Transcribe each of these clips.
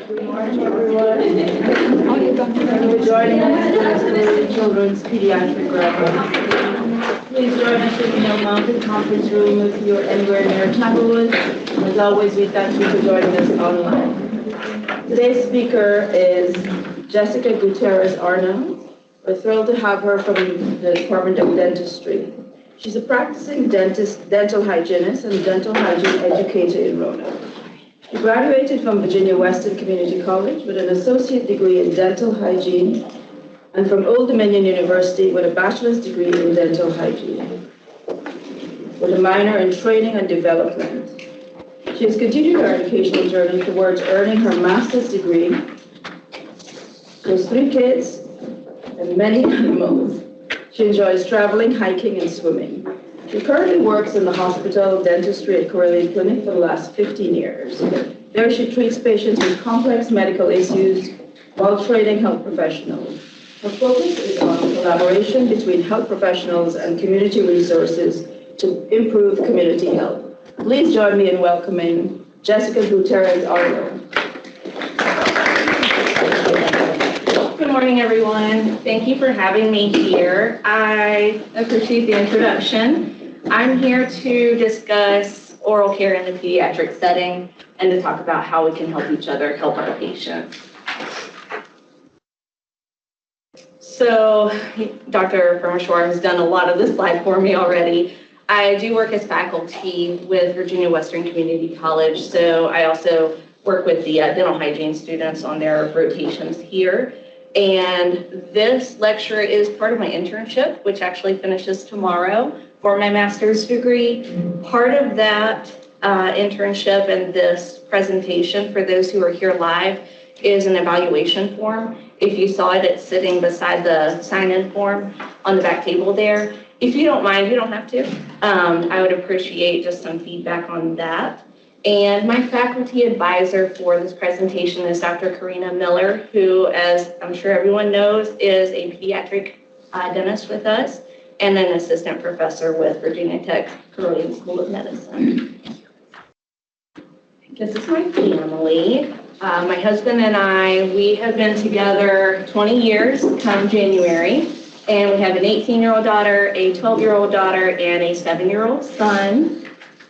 Good morning, everyone. Thank you for joining us for the Children's Pediatric Referrals. Please join us in the Mill Mountain Conference Room if you're anywhere near Tanglewood. As always, we thank you for joining us online. Today's speaker is Jessica Gutierrez-Arnold. We're thrilled to have her from the Department of Dentistry. She's a practicing dental hygienist and dental hygiene educator in Roanoke. She graduated from Virginia Western Community College with an associate degree in dental hygiene and from Old Dominion University with a bachelor's degree in dental hygiene with a minor in training and development. She has continued her educational journey towards earning her master's degree. She has 3 kids and many animals. She enjoys traveling, hiking, and swimming. She currently works in the hospital dentistry at Carilion Clinic for the last 15 years. There she treats patients with complex medical issues while training health professionals. Her focus is on collaboration between health professionals and community resources to improve community health. Please join me in welcoming Jessica Gutierrez-Arnold. Good morning, everyone. Thank you for having me here. I appreciate the introduction. I'm here to discuss oral care in the pediatric setting and to talk about how we can help each other help our patients. So Dr. Firmashore has done a lot of this slide for me already. I do work as faculty with Virginia Western Community College, so I also work with the dental hygiene students on their rotations here. And this lecture is part of my internship, which actually finishes tomorrow for my master's degree. Part of that internship and this presentation, for those who are here live, is an evaluation form. If you saw it, it's sitting beside the sign-in form on the back table there. If you don't mind, you don't have to. I would appreciate just some feedback on that. And my faculty advisor for this presentation is Dr. Karina Miller, who, as I'm sure everyone knows, is a pediatric dentist with us and an assistant professor with Virginia Tech Carilion School of Medicine. This is my family. My husband and I, we have been together 20 years come January, and we have an 18-year-old daughter, a 12-year-old daughter, and a 7-year-old son.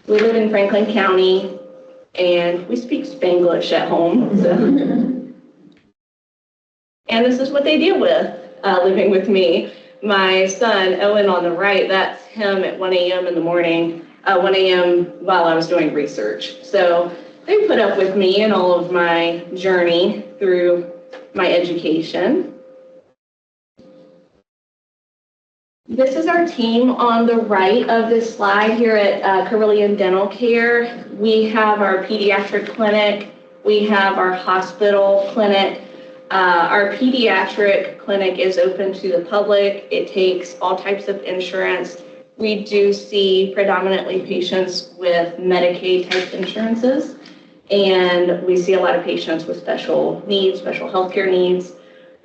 We live in Franklin County, and we speak Spanglish at home. So. And this is what they deal with living with me. My son, Owen, on the right, that's him at 1 a.m. in the morning, 1 a.m. while I was doing research. So they put up with me and all of my journey through my education. This is our team on the right of this slide here at Carilion Dental Care. We have our pediatric clinic. We have our hospital clinic. Our pediatric clinic is open to the public. It takes all types of insurance. We do see predominantly patients with Medicaid type insurances, and we see a lot of patients with special needs, special healthcare needs.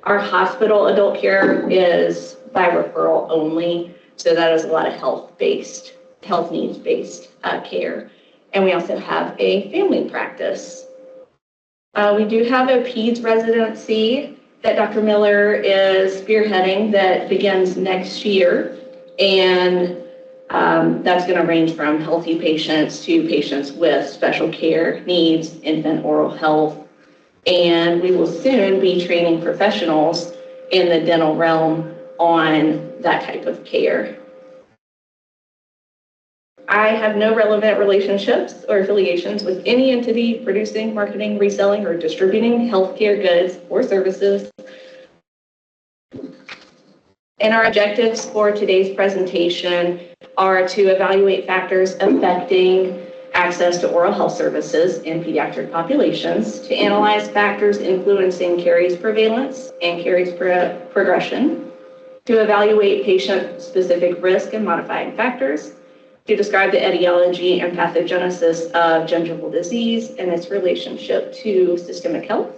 Our hospital adult care is by referral only, so that is a lot of health needs-based care. And we also have a family practice. We do have a peds residency that Dr. Miller is spearheading that begins next year, and that's going to range from healthy patients to patients with special care needs, infant oral health, and we will soon be training professionals in the dental realm on that type of care. I have no relevant relationships or affiliations with any entity producing, marketing, reselling, or distributing healthcare goods or services. And our objectives for today's presentation are to evaluate factors affecting access to oral health services in pediatric populations, to analyze factors influencing caries prevalence and caries progression, to evaluate patient-specific risk and modifying factors, to describe the etiology and pathogenesis of gingival disease and its relationship to systemic health,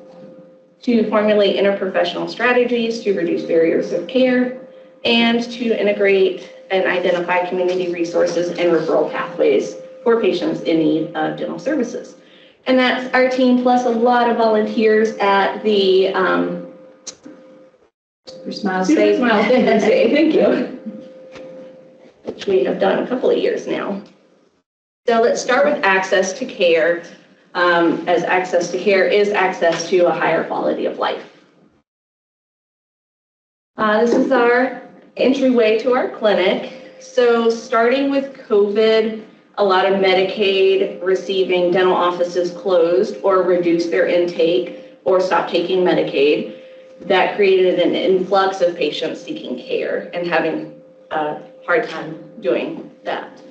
to formulate interprofessional strategies to reduce barriers of care, and to integrate and identify community resources and referral pathways for patients in need of dental services. And that's our team plus a lot of volunteers at the Your smile Super stays. Smile Day. Thank you. Which we have done a couple of years now. So let's start with access to care, as access to care is access to a higher quality of life. This is our entryway to our clinic. So starting with COVID, a lot of Medicaid receiving dental offices closed or reduced their intake or stopped taking Medicaid. That created an influx of patients seeking care and having a hard time doing that.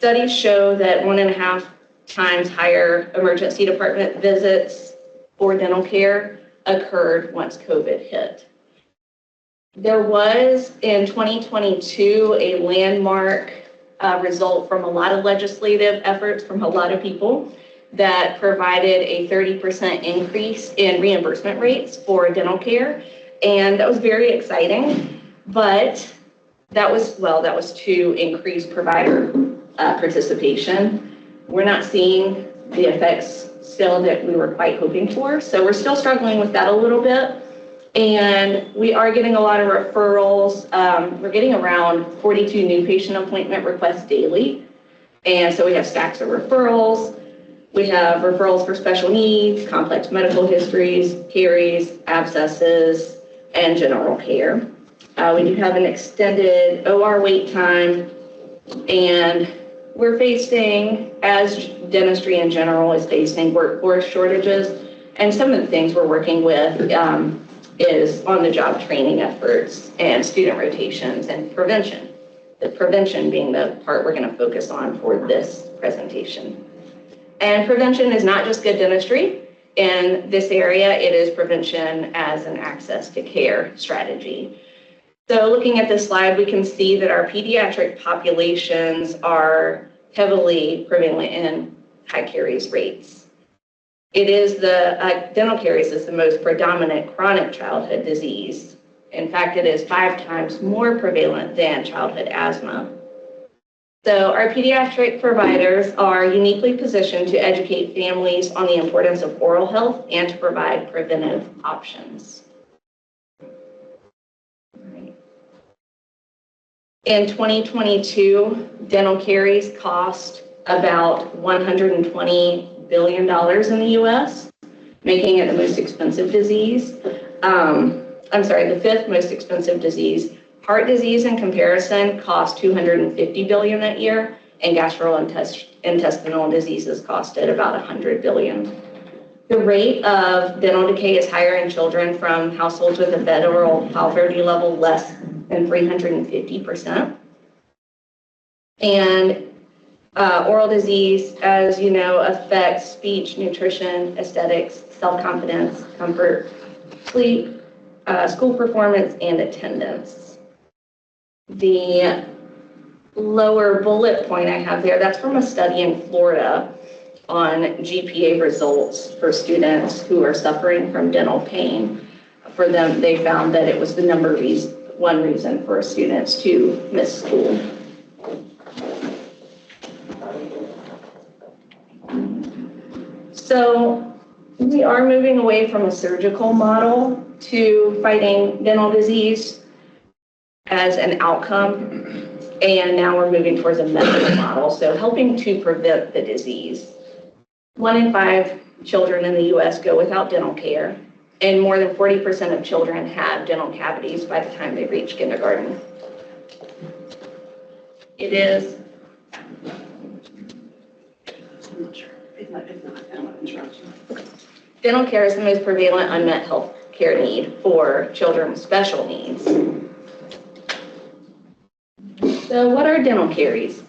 Studies show that 1.5 times higher emergency department visits for dental care occurred once COVID hit. There was in 2022 a landmark result from a lot of legislative efforts from a lot of people that provided a 30% increase in reimbursement rates for dental care. And that was very exciting, but that was to increase provider participation. We're not seeing the effects still that we were quite hoping for. So we're still struggling with that a little bit. And we are getting a lot of referrals. We're getting around 42 new patient appointment requests daily. And so we have stacks of referrals. We have referrals for special needs, complex medical histories, caries, abscesses, and general care. We do have an extended OR wait time, and we're facing, as dentistry in general is facing, workforce shortages. And some of the things we're working with is on-the-job training efforts and student rotations and prevention. The prevention being the part we're going to focus on for this presentation. And prevention is not just good dentistry. In this area, it is prevention as an access to care strategy. So looking at this slide, we can see that our pediatric populations are heavily prevalent in high caries rates. It is dental caries is the most predominant chronic childhood disease. In fact, it is 5 times more prevalent than childhood asthma. So our pediatric providers are uniquely positioned to educate families on the importance of oral health and to provide preventive options. In 2022, dental caries cost about $120 billion in the US, making it the most expensive disease. The 5th most expensive disease. Heart disease in comparison costs $250 billion that year, and gastrointestinal diseases costed about $100 billion. The rate of dental decay is higher in children from households with a federal poverty level less than 350%. And oral disease, as you know, affects speech, nutrition, aesthetics, self-confidence, comfort, sleep, school performance, and attendance. The lower bullet point I have there, that's from a study in Florida on GPA results for students who are suffering from dental pain. For them, they found that it was the one reason for students to miss school. So we are moving away from a surgical model to fighting dental disease as an outcome, and now we're moving towards a medical model, so helping to prevent the disease. 1 in 5 children in the US go without dental care, and more than 40% of children have dental cavities by the time they reach kindergarten. It is. Dental care is the most prevalent unmet health care need for children with special needs. So what are dental caries?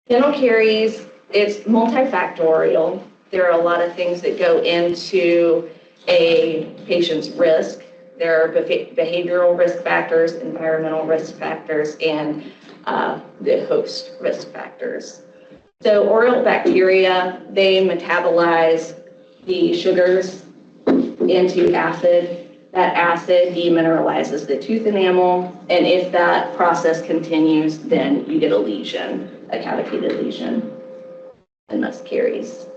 Dental caries, it's multifactorial. There are a lot of things that go into a patient's risk. There are behavioral risk factors, environmental risk factors, and the host risk factors. So oral bacteria, they metabolize the sugars into acid. That acid demineralizes the tooth enamel, and if that process continues, then you get a lesion, a cavitated lesion, and thus caries.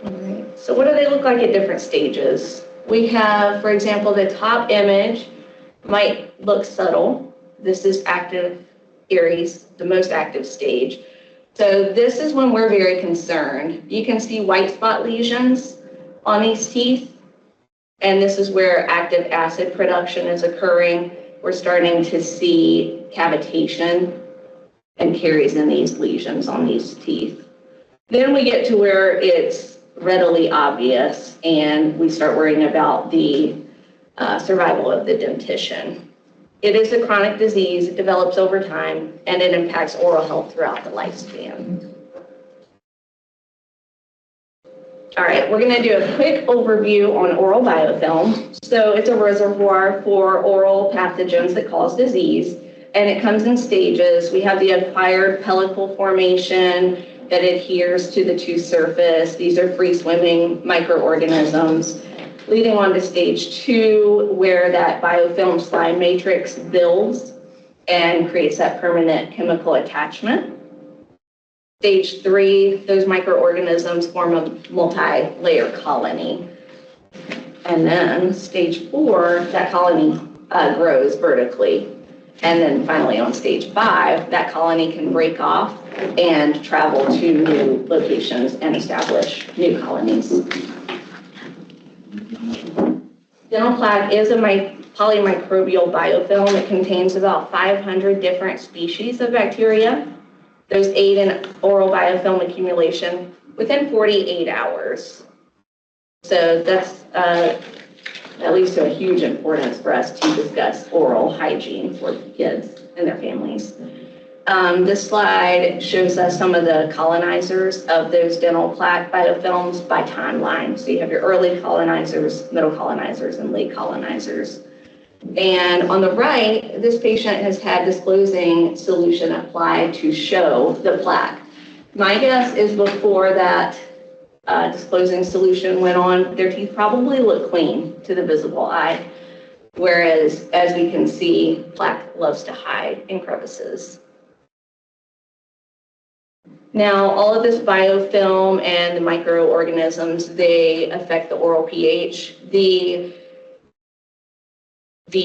All right. So what do they look like at different stages? We have, for example, the top image might look subtle. This is active caries, the most active stage. So this is when we're very concerned. You can see white spot lesions on these teeth, and this is where active acid production is occurring. We're starting to see cavitation and caries in these lesions on these teeth. Then we get to where it's readily obvious, and we start worrying about the survival of the dentition. It is a chronic disease, it develops over time, and it impacts oral health throughout the lifespan. All right, we're going to do a quick overview on oral biofilm. So it's a reservoir for oral pathogens that cause disease, and it comes in stages. We have the acquired pellicle formation that adheres to the tooth surface. These are free-swimming microorganisms. Leading on to stage 2, where that biofilm slime matrix builds and creates that permanent chemical attachment. Stage 3, those microorganisms form a multi-layer colony. And then stage 4, that colony grows vertically. And then finally on stage 5, that colony can break off and travel to new locations and establish new colonies. Dental plaque is a polymicrobial biofilm. It contains about 500 different species of bacteria. Those aid in oral biofilm accumulation within 48 hours. So that's that leads to a huge importance for us to discuss oral hygiene for kids and their families. This slide shows us some of the colonizers of those dental plaque biofilms by timeline. So you have your early colonizers, middle colonizers, and late colonizers. And on the right, this patient has had disclosing solution applied to show the plaque. My guess is before that disclosing solution went on, their teeth probably look clean to the visible eye, whereas, as we can see, plaque loves to hide in crevices. Now, all of this biofilm and the microorganisms, they affect the oral pH. The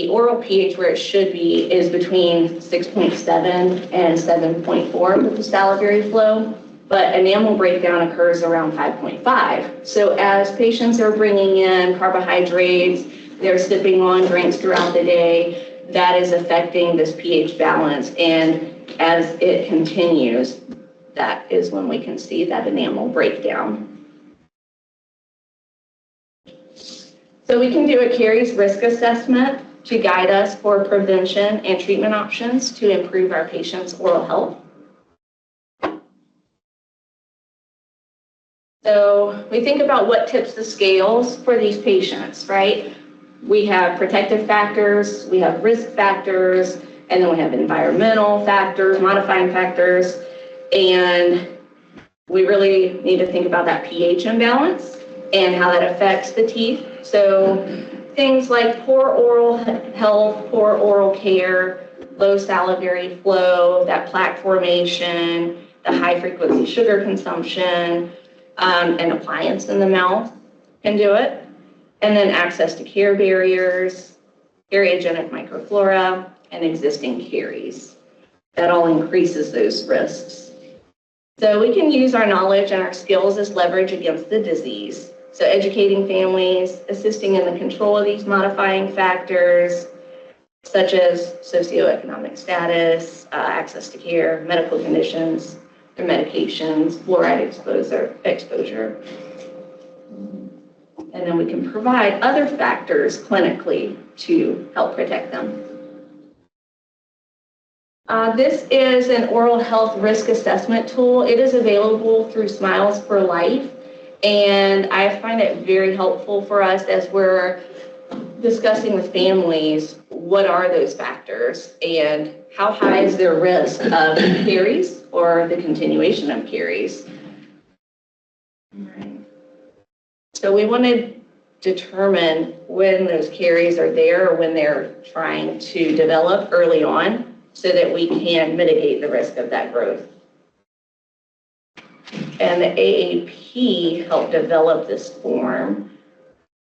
oral pH where it should be is between 6.7 and 7.4 with the salivary flow, but enamel breakdown occurs around 5.5. So as patients are bringing in carbohydrates, they're sipping on drinks throughout the day, that is affecting this pH balance, and as it continues, that is when we can see that enamel breakdown. So we can do a caries risk assessment to guide us for prevention and treatment options to improve our patients' oral health. So we think about what tips the scales for these patients, right? We have protective factors, we have risk factors, and then we have environmental factors, modifying factors, and we really need to think about that pH imbalance and how that affects the teeth. So things like poor oral health, poor oral care, low salivary flow, that plaque formation, the high frequency sugar consumption, and appliance in the mouth can do it. And then access to care barriers, cariogenic microflora, and existing caries. That all increases those risks. So we can use our knowledge and our skills as leverage against the disease. So educating families, assisting in the control of these modifying factors, such as socioeconomic status, access to care, medical conditions, their medications, fluoride exposure. And then we can provide other factors clinically to help protect them. This is an oral health risk assessment tool. It is available through Smiles for Life, and I find it very helpful for us as we're discussing with families what are those factors and how high is their risk of caries or the continuation of caries. All right. So we want to determine when those caries are there or when they're trying to develop early on. so that we can mitigate the risk of that growth. And the AAP helped develop this form.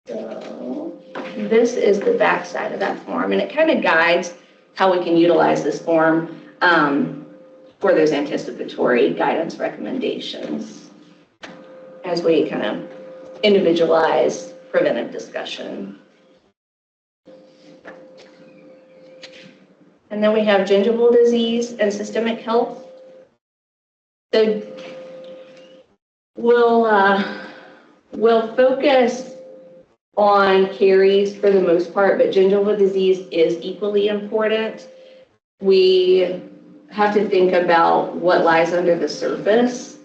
So this is the back side of that form, and it kind of guides how we can utilize this form for those anticipatory guidance recommendations as we kind of individualize preventive discussion. And then we have gingival disease and systemic health. So we'll focus on caries for the most part, but gingival disease is equally important. We have to think about what lies under the surface.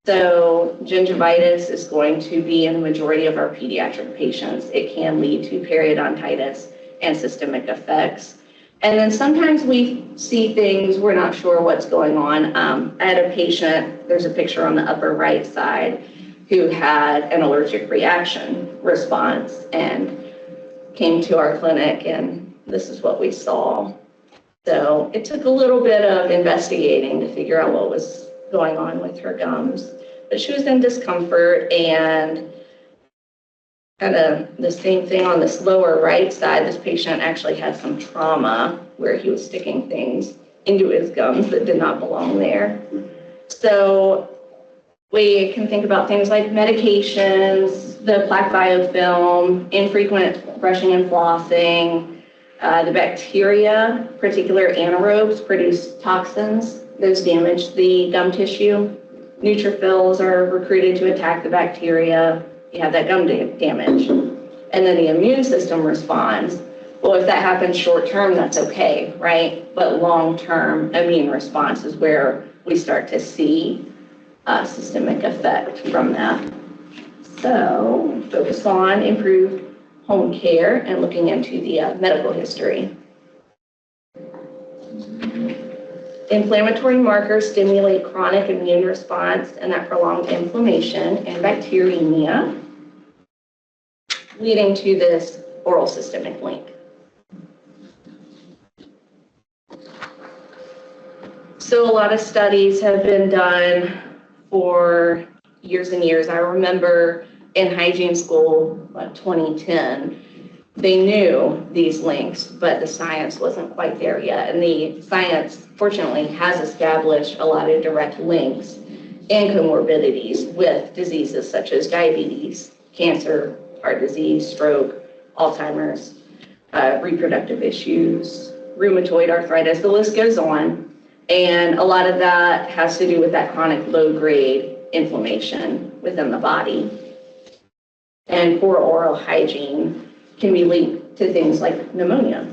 So gingivitis is going to be in the majority of our pediatric patients. It can lead to periodontitis and systemic effects. And then sometimes we see things, we're not sure what's going on. I had a patient, there's a picture on the upper right side, who had an allergic reaction response and came to our clinic, and this is what we saw. So it took a little bit of investigating to figure out what was going on with her gums. But she was in discomfort, and kind of the same thing on this lower right side. This patient actually had some trauma where he was sticking things into his gums that did not belong there. So we can think about things like medications, the plaque biofilm, infrequent brushing and flossing, the bacteria, particular anaerobes, produce toxins. Those damage the gum tissue. Neutrophils are recruited to attack the bacteria. You have that gum damage. And then the immune system responds. Well, if that happens short term, that's okay, right? But long term immune response is where we start to see a systemic effect from that. So focus on improved home care and looking into the medical history. Inflammatory markers stimulate chronic immune response and that prolonged inflammation and bacteremia, leading to this oral systemic link. So a lot of studies have been done for years and years. I remember in hygiene school, like 2010, they knew these links, but the science wasn't quite there yet. And the science, fortunately, has established a lot of direct links and comorbidities with diseases such as diabetes, cancer, heart disease, stroke, Alzheimer's, reproductive issues, rheumatoid arthritis, the list goes on. And a lot of that has to do with that chronic low-grade inflammation within the body. And poor oral hygiene can be linked to things like pneumonia.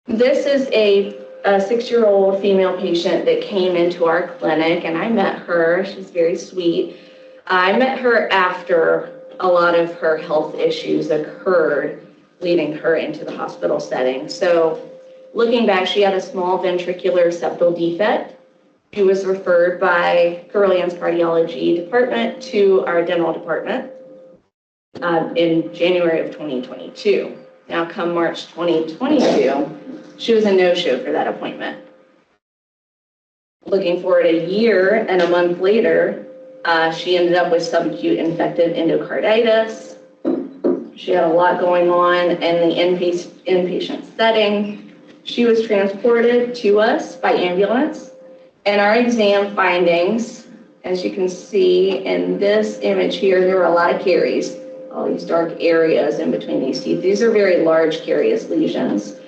This is a 6-year-old female patient that came into our clinic, and I met her. She's very sweet. I met her after a lot of her health issues occurred, leading her into the hospital setting. So looking back, she had a small ventricular septal defect. She was referred by Carilion's cardiology department to our dental department in January of 2022. Now, come March 2022, she was a no-show for that appointment. Looking forward a year and a month later, she ended up with subacute infective endocarditis. She had a lot going on in the inpatient setting. She was transported to us by ambulance, and our exam findings, as you can see in this image here, there were a lot of caries, all these dark areas in between these teeth. These are very large carious lesions.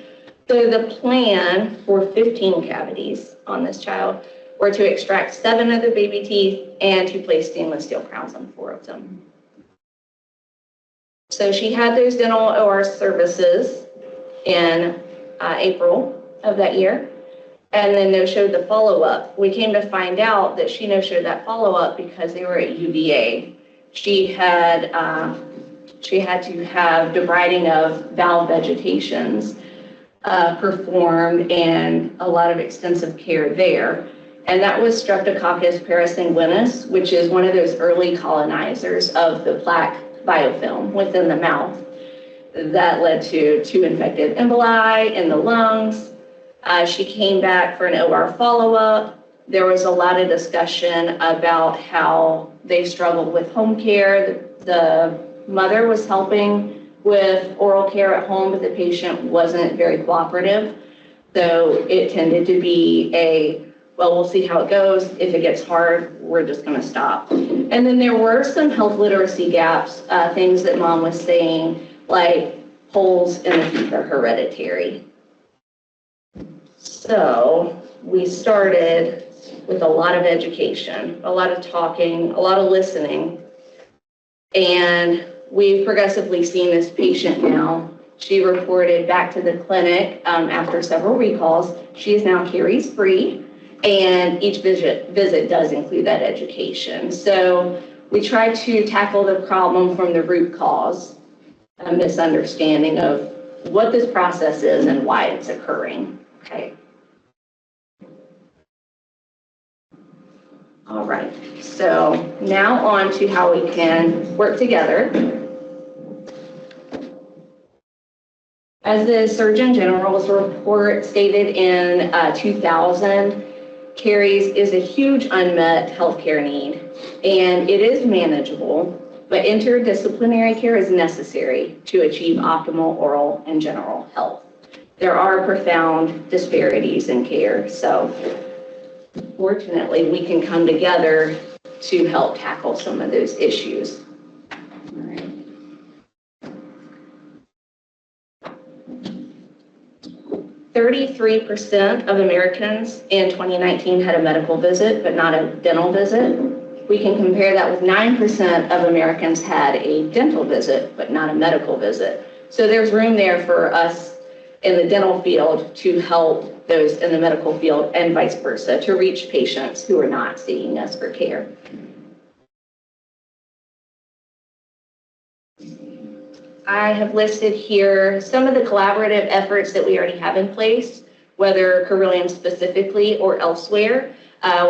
So the plan for 15 cavities on this child were to extract 7 of the baby teeth and to place stainless steel crowns on 4 of them. So she had those dental OR services in April of that year, and then no-showed the follow-up. We came to find out that she no-showed that follow-up because they were at UVA. She had to have debriding of valve vegetations performed and a lot of extensive care there. And that was Streptococcus parasanguinus, which is one of those early colonizers of the plaque biofilm within the mouth. that led to 2 infected emboli in the lungs. She came back for an OR follow-up. There was a lot of discussion about how they struggled with home care. The mother was helping with oral care at home, but the patient wasn't very cooperative. So it tended to be well, we'll see how it goes. If it gets hard, we're just going to stop. And then there were some health literacy gaps, things that mom was saying, like holes in the teeth are hereditary. So we started with a lot of education, a lot of talking, a lot of listening. And we've progressively seen this patient now. She reported back to the clinic after several recalls. She is now caries free, and each visit does include that education. So we try to tackle the problem from the root cause, a misunderstanding of what this process is and why it's occurring. Okay. All right, so now on to how we can work together. As the Surgeon General's report stated in 2000, caries is a huge unmet healthcare need, and it is manageable, but interdisciplinary care is necessary to achieve optimal oral and general health. There are profound disparities in care, so fortunately, we can come together to help tackle some of those issues. All right. 33% of Americans in 2019 had a medical visit, but not a dental visit. We can compare that with 9% of Americans had a dental visit, but not a medical visit. So there's room there for us in the dental field to help those in the medical field and vice versa, to reach patients who are not seeing us for care. I have listed here some of the collaborative efforts that we already have in place, whether Carilion specifically or elsewhere.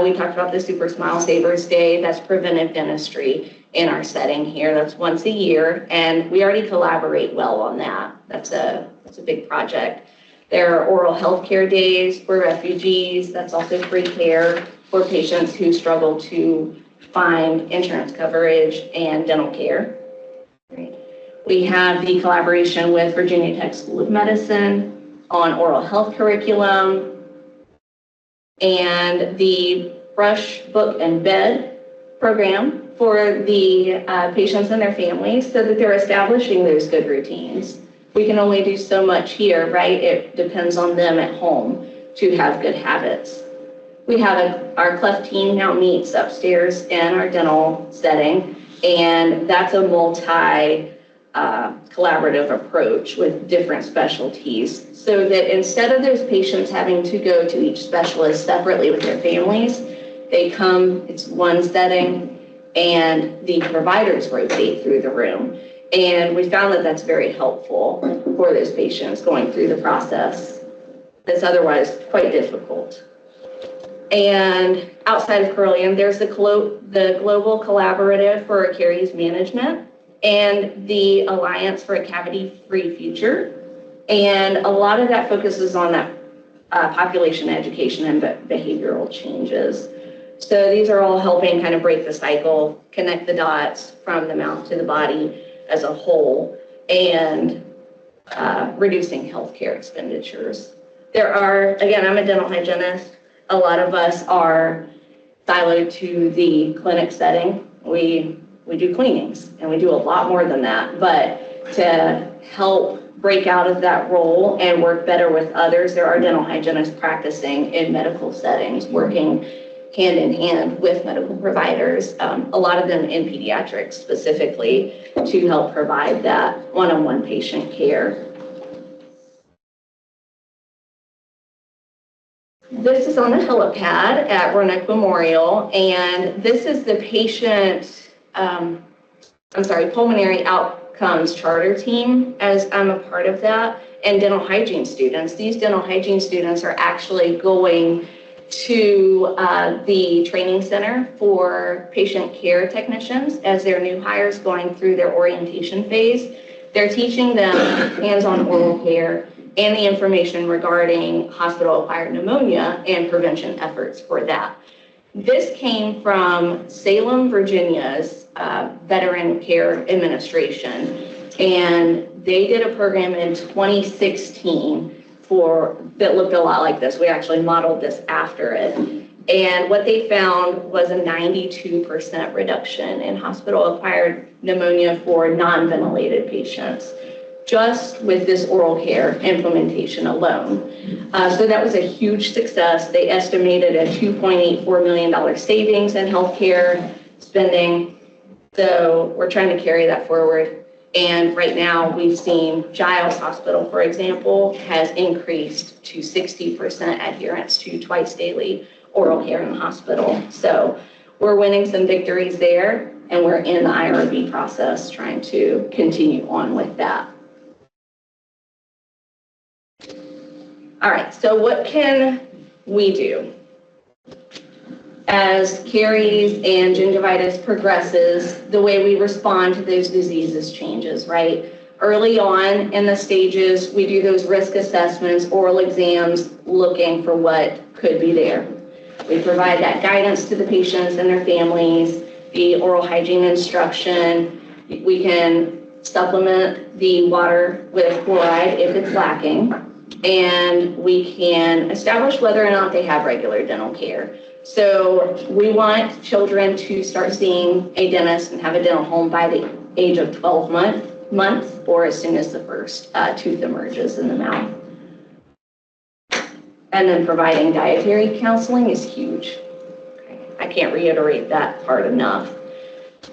We talked about the Super Smile Savers Day. That's preventive dentistry in our setting here. That's once a year, and we already collaborate well on that. That's a big project. There are oral health care days for refugees. That's also free care for patients who struggle to find insurance coverage and dental care. We have the collaboration with Virginia Tech School of Medicine on oral health curriculum, and the Brush, Book, and Bed program for the patients and their families so that they're establishing those good routines. We can only do so much here, right? It depends on them at home to have good habits. We have our cleft team now meets upstairs in our dental setting, and that's a collaborative approach with different specialties, so that instead of those patients having to go to each specialist separately with their families, they come, it's one setting, and the providers rotate through the room. And we found that that's very helpful for those patients going through the process that's otherwise quite difficult. And outside of Carilion, there's the Global Collaborative for Caries Management and the Alliance for a Cavity-Free Future. And a lot of that focuses on that population education and behavioral changes. So these are all helping kind of break the cycle, connect the dots from the mouth to the body as a whole, and reducing healthcare expenditures. There are, again, I'm a dental hygienist. A lot of us are siloed to the clinic setting. We do cleanings, and we do a lot more than that. But to help break out of that role and work better with others, there are dental hygienists practicing in medical settings, working hand in hand with medical providers, a lot of them in pediatrics specifically, to help provide that one-on-one patient care. This is on the helipad at Roanoke Memorial, and this is the patient, pulmonary outcomes charter team, as I'm a part of that, and dental hygiene students. These dental hygiene students are actually going to the training center for patient care technicians as their new hires going through their orientation phase. they're teaching them hands-on oral care and the information regarding hospital-acquired pneumonia and prevention efforts for that. This came from Salem, Virginia's Veteran Care Administration, and they did a program in 2016 that looked a lot like this. We actually modeled this after it. And what they found was a 92% reduction in hospital-acquired pneumonia for non-ventilated patients, just with this oral care implementation alone. So that was a huge success. They estimated a $2.84 million savings in healthcare spending. So we're trying to carry that forward. And right now we've seen Giles Hospital, for example, has increased to 60% adherence to twice daily oral care in the hospital. So we're winning some victories there, and we're in the IRB process trying to continue on with that. All right, so what can we do? As caries and gingivitis progresses, the way we respond to those diseases changes, right? Early on in the stages, we do those risk assessments, oral exams, looking for what could be there. We provide that guidance to the patients and their families, the oral hygiene instruction. We can supplement the water with fluoride if it's lacking, and we can establish whether or not they have regular dental care. So we want children to start seeing a dentist and have a dental home by the age of 12 months or as soon as the first tooth emerges in the mouth. And then providing dietary counseling is huge. I can't reiterate that part enough.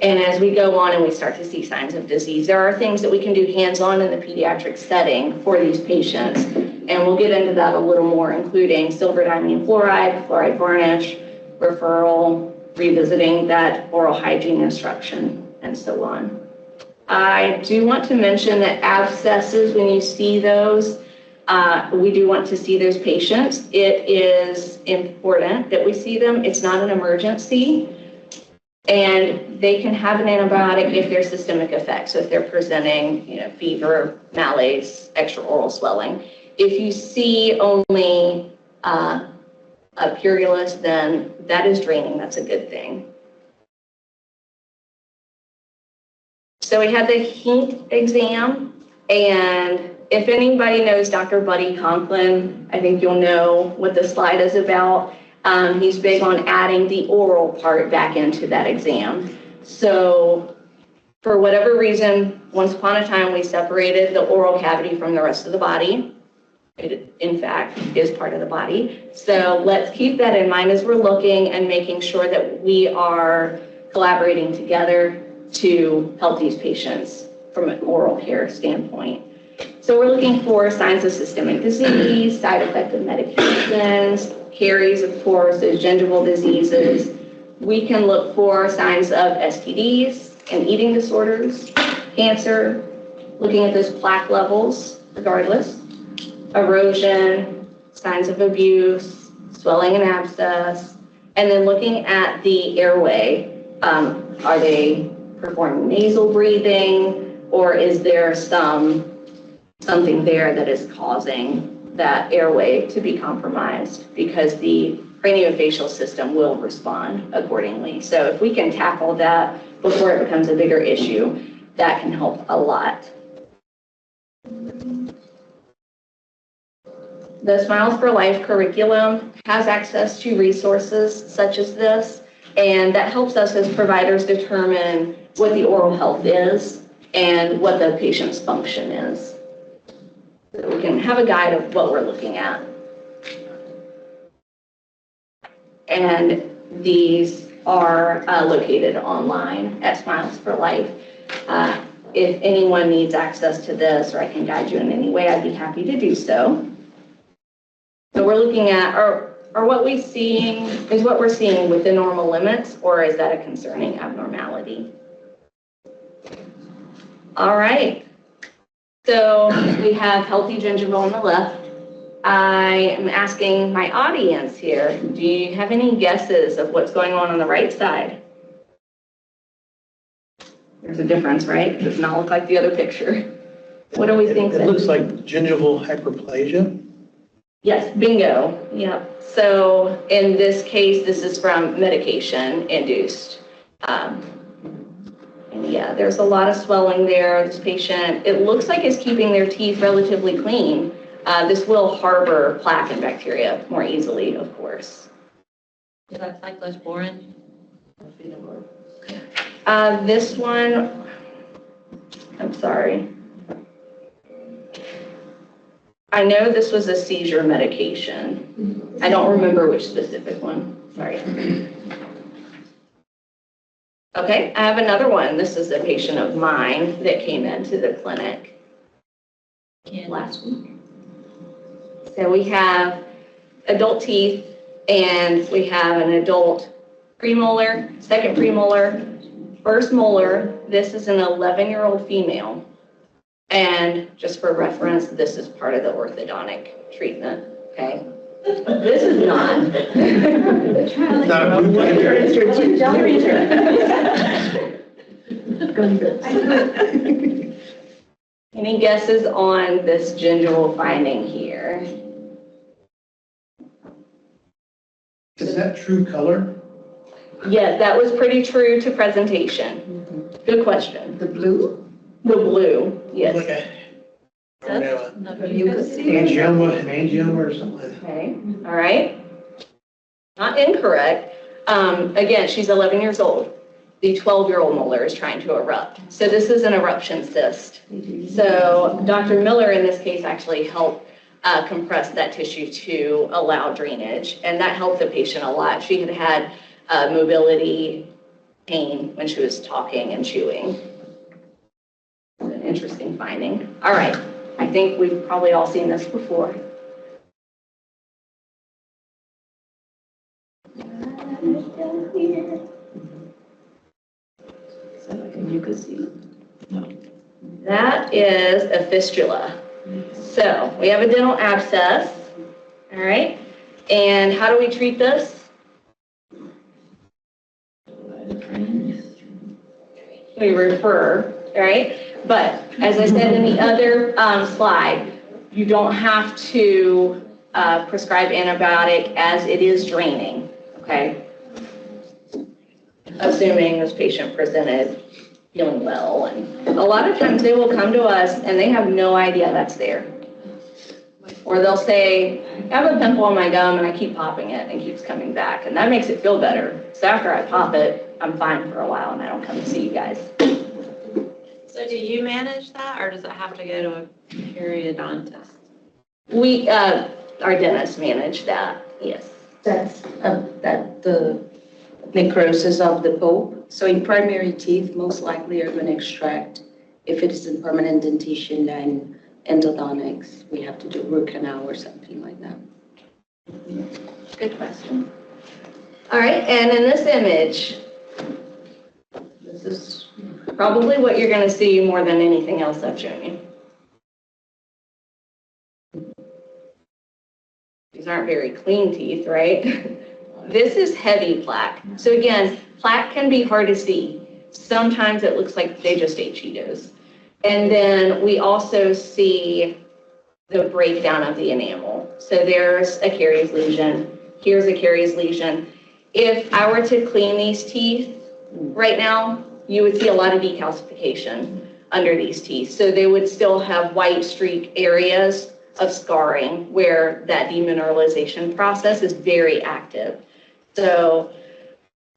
And as we go on and we start to see signs of disease, there are things that we can do hands-on in the pediatric setting for these patients. And we'll get into that a little more, including silver diamine fluoride, fluoride varnish, referral, revisiting that oral hygiene instruction, and so on. I do want to mention that abscesses, when you see those, we do want to see those patients. It is important that we see them. It's not an emergency. And they can have an antibiotic if there's systemic effects. So if they're presenting, fever, malaise, extraoral swelling. If you see only a purulus, then that is draining. That's a good thing. So we had the heat exam, and if anybody knows Dr. Buddy Conklin, I think you'll know what this slide is about. He's big on adding the oral part back into that exam. So for whatever reason, once upon a time, we separated the oral cavity from the rest of the body. It, in fact, is part of the body. So let's keep that in mind as we're looking and making sure that we are collaborating together to help these patients from an oral care standpoint. So we're looking for signs of systemic disease, side effect of medications, caries, of course, those gingival diseases. We can look for signs of STDs and eating disorders, cancer, looking at those plaque levels, regardless, erosion, signs of abuse, swelling and abscess, and then looking at the airway. Are they performing nasal breathing, or is there something there that is causing that airway to be compromised, because the craniofacial system will respond accordingly. So if we can tackle that before it becomes a bigger issue, that can help a lot. The Smiles for Life curriculum has access to resources such as this, and that helps us as providers determine what the oral health is and what the patient's function is. So we can have a guide of what we're looking at. And these are located online at Smiles for Life. If anyone needs access to this, or I can guide you in any way, I'd be happy to do so. So we're looking at, are what we're seeing, is what we're seeing within normal limits, or is that a concerning abnormality? All right. So we have healthy gingival on the left. I am asking my audience here, do you have any guesses of what's going on the right side? There's a difference, right? It does not look like the other picture. What do we think? It looks like gingival hyperplasia. Yes, bingo. Yep. So in this case, this is from medication induced. And yeah, there's a lot of swelling there. This patient, it looks like is keeping their teeth relatively clean. This will harbor plaque and bacteria more easily, of course. Is that cyclosporin? This one, I'm sorry. I know this was a seizure medication. I don't remember which specific one. Sorry. Okay, I have another one. This is a patient of mine that came into the clinic last week. So we have adult teeth and we have an adult premolar, second premolar, first molar. This is an 11-year-old female. And just for reference, this is part of the orthodontic treatment, okay? This is not. Not a blue Any guesses on this gingival finding here? Is that true color? Yes, that was pretty true to presentation. Good question. The blue? The blue, yes. Like a, I don't know, Mucus. an angioma or something. Okay, all right. Not incorrect. Again, she's 11 years old. The 12-year-old molar is trying to erupt. So this is an eruption cyst. So Dr. Miller in this case actually helped compress that tissue to allow drainage, and that helped the patient a lot. She had had mobility pain when she was talking and chewing. An interesting finding. All right, I think we've probably all seen this before. You could see. That is a fistula. So we have a dental abscess, all right? And how do we treat this? We refer, all right? But as I said in the other slide, you don't have to prescribe antibiotic as it is draining, okay? Assuming this patient presented feeling well. And a lot of times they will come to us and they have no idea that's there. Or they'll say, I have a pimple on my gum and I keep popping it and it keeps coming back. And that makes it feel better. So after I pop it, I'm fine for a while and I don't come to see you guys. So do you manage that, or does it have to go to a periodontist? We, our dentists manage that, yes. That's the necrosis of the pulp. So in primary teeth, most likely are going to extract. If it is in permanent dentition, then endodontics, we have to do root canal or something like that. Good question. All right, and in this image, this is probably what you're going to see more than anything else I've shown you. These aren't very clean teeth, right? This is heavy plaque. So again, plaque can be hard to see. Sometimes it looks like they just ate Cheetos. And then we also see the breakdown of the enamel. So there's a caries lesion. Here's a caries lesion. If I were to clean these teeth right now, you would see a lot of decalcification under these teeth. So they would still have white streak areas of scarring where that demineralization process is very active. So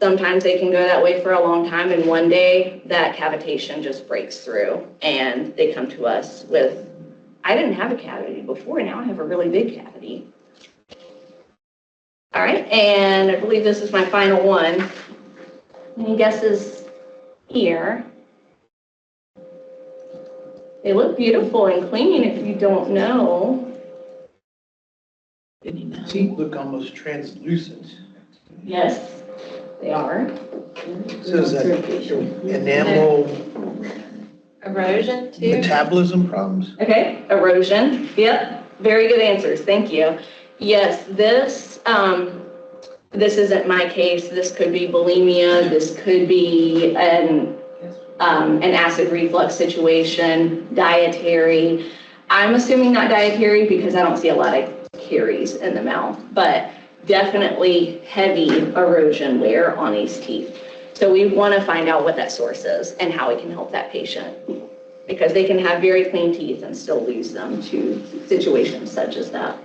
sometimes they can go that way for a long time, and one day that cavitation just breaks through and they come to us with, I didn't have a cavity before, now I have a really big cavity. All right, and I believe this is my final one. Any guesses here? They look beautiful and clean if you don't know. Teeth look almost translucent. Yes, they are. So is that enamel Erosion too? metabolism problems? Okay, erosion. Yep, very good answers. Thank you. Yes, this isn't my case. This could be bulimia. This could be an acid reflux situation, dietary. I'm assuming not dietary because I don't see a lot of caries in the mouth, but definitely heavy erosion wear on these teeth. So we want to find out what that source is and how we can help that patient, because they can have very clean teeth and still lose them to situations such as that.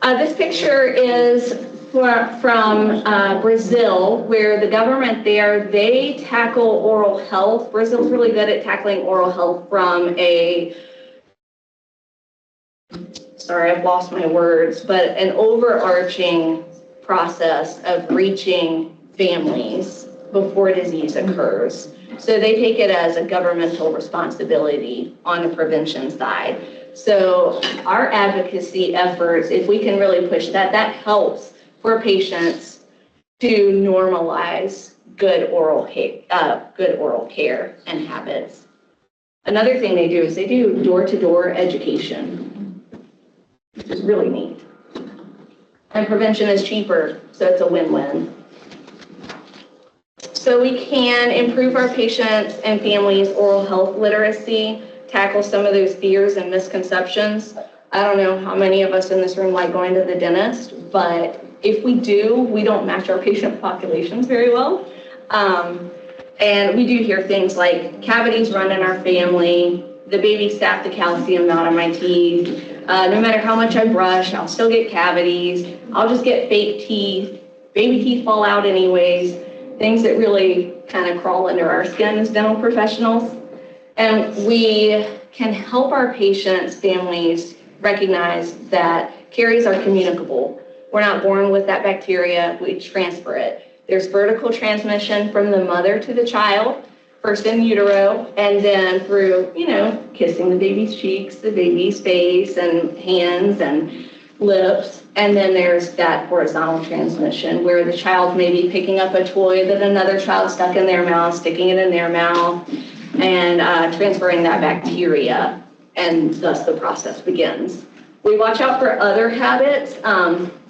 This picture is from Brazil, where the government there, they tackle oral health. Brazil's really good at tackling oral health from a, sorry, I've lost my words, but an overarching process of reaching families before disease occurs. So they take it as a governmental responsibility on the prevention side. So our advocacy efforts, if we can really push that, that helps for patients to normalize good oral care and habits. Another thing they do is they do door-to-door education, which is really neat. And prevention is cheaper, so it's a win-win. So we can improve our patients' and families' oral health literacy, tackle some of those fears and misconceptions. I don't know how many of us in this room like going to the dentist, but if we do, we don't match our patient populations very well. And we do hear things like cavities run in our family, the baby sapped the calcium out of my teeth, no matter how much I brush, I'll still get cavities, I'll just get fake teeth, baby teeth fall out anyways, things that really kind of crawl under our skin as dental professionals. And we can help our patients' families recognize that caries are communicable. We're not born with that bacteria, we transfer it. There's vertical transmission from the mother to the child, first in utero, and then through, kissing the baby's cheeks, the baby's face and hands and lips. And then there's that horizontal transmission where the child may be picking up a toy that another child stuck in their mouth, sticking it in their mouth, and transferring that bacteria, and thus the process begins. We watch out for other habits.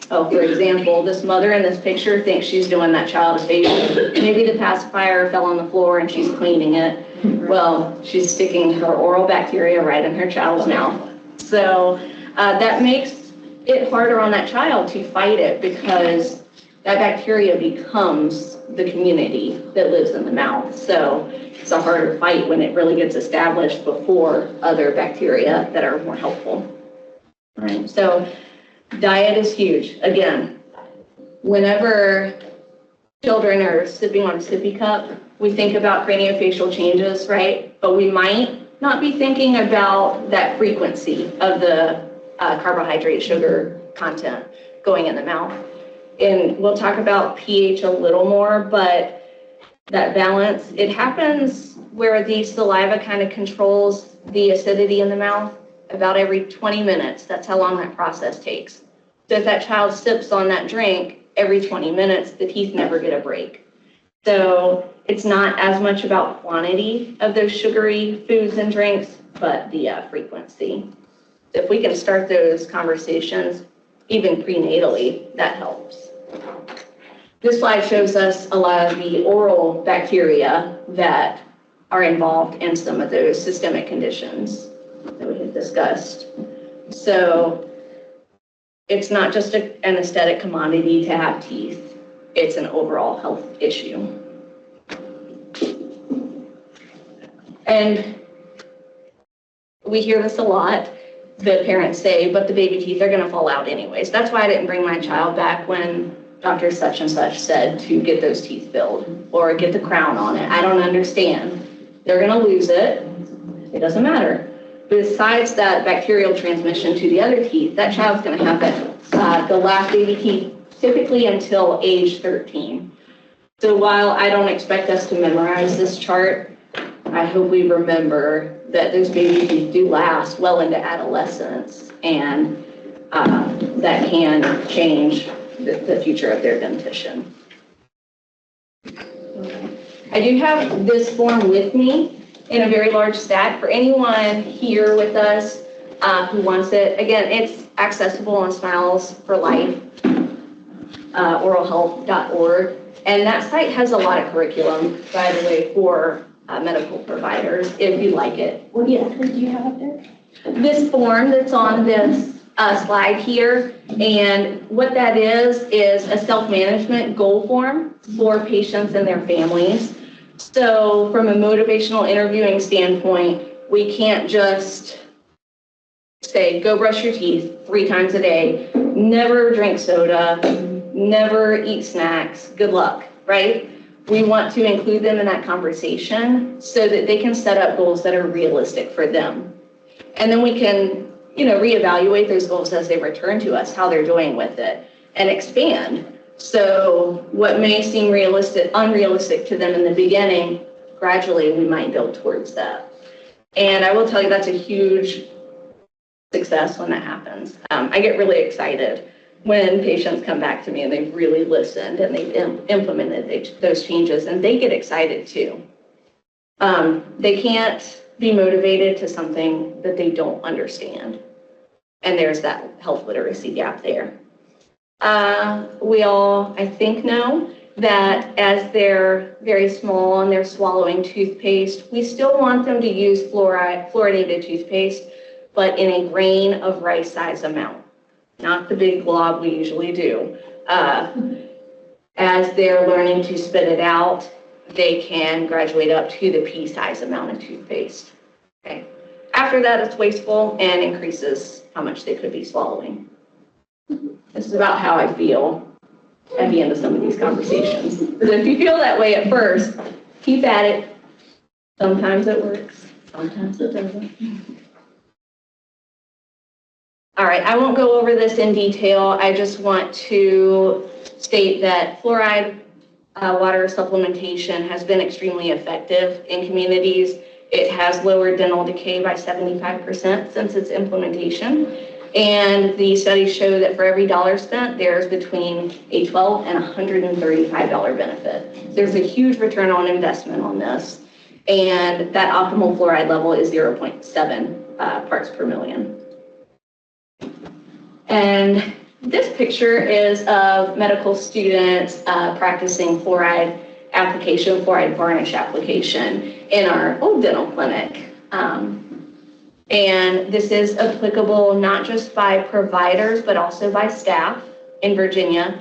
For example, this mother in this picture thinks she's doing that child a favor. Maybe the pacifier fell on the floor and she's cleaning it. Well, she's sticking her oral bacteria right in her child's mouth. So that makes it harder on that child to fight it, because that bacteria becomes the community that lives in the mouth. So it's a harder fight when it really gets established before other bacteria that are more helpful. All right, so diet is huge. Again, whenever children are sipping on a sippy cup, we think about craniofacial changes, right? But we might not be thinking about that frequency of the carbohydrate, sugar content going in the mouth. And we'll talk about pH a little more, but that balance, it happens where the saliva kind of controls the acidity in the mouth about every 20 minutes. That's how long that process takes. So if that child sips on that drink every 20 minutes, the teeth never get a break. So it's not as much about quantity of those sugary foods and drinks, but the frequency. So if we can start those conversations even prenatally, that helps. This slide shows us a lot of the oral bacteria that are involved in some of those systemic conditions that we had discussed. So it's not just an aesthetic commodity to have teeth, it's an overall health issue. And we hear this a lot, the parents say, but the baby teeth are gonna fall out anyways. That's why I didn't bring my child back when Dr. Such and Such said to get those teeth filled or get the crown on it. I don't understand. They're gonna lose it, it doesn't matter. Besides that bacterial transmission to the other teeth, that child's gonna have that, the last baby teeth typically until age 13. So while I don't expect us to memorize this chart, I hope we remember that those baby teeth do last well into adolescence, and that can change the future of their dentition. I do have this form with me in a very large stack for anyone here with us who wants it. Again, it's accessible on Smiles for Life, oralhealth.org. And that site has a lot of curriculum, by the way, for medical providers if you like it. What do you have up there? This form that's on this slide here, and what that is a self-management goal form for patients and their families. So from a motivational interviewing standpoint, we can't just say, go brush your teeth 3 times a day, never drink soda, never eat snacks, good luck, right? We want to include them in that conversation so that they can set up goals that are realistic for them. And then we can, reevaluate those goals as they return to us, how they're doing with it, and expand. So what may seem unrealistic to them in the beginning, gradually we might build towards that. And I will tell you that's a huge success when that happens. I get really excited when patients come back to me and they've really listened and they've implemented those changes, and they get excited too. They can't be motivated to something that they don't understand. And there's that health literacy gap there. We all, I think, know that as they're very small and they're swallowing toothpaste, we still want them to use fluoridated toothpaste, but in a grain of rice size amount, not the big glob we usually do. As they're learning to spit it out, they can graduate up to the pea size amount of toothpaste. Okay. After that, it's wasteful and increases how much they could be swallowing. This is about how I feel at the end of some of these conversations. Because if you feel that way at first, keep at it. Sometimes it works, sometimes it doesn't. All right, I won't go over this in detail. I just want to state that fluoride water supplementation has been extremely effective in communities. It has lowered dental decay by 75% since its implementation. And the studies show that for every dollar spent, there's between a $12 and $135 benefit. There's a huge return on investment on this. And that optimal fluoride level is 0.7 parts per million. And this picture is of medical students practicing fluoride varnish application in our old dental clinic. And this is applicable not just by providers, but also by staff in Virginia.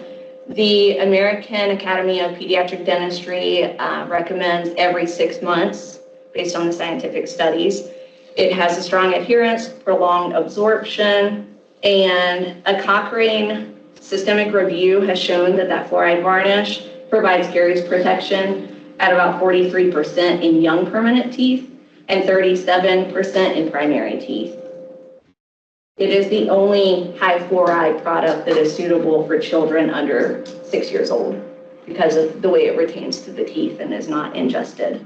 The American Academy of Pediatric Dentistry recommends every 6 months based on the scientific studies. It has a strong adherence, prolonged absorption, and a Cochrane systemic review has shown that fluoride varnish provides caries protection at about 43% in young permanent teeth and 37% in primary teeth. It is the only high fluoride product that is suitable for children under 6 years old because of the way it retains to the teeth and is not ingested.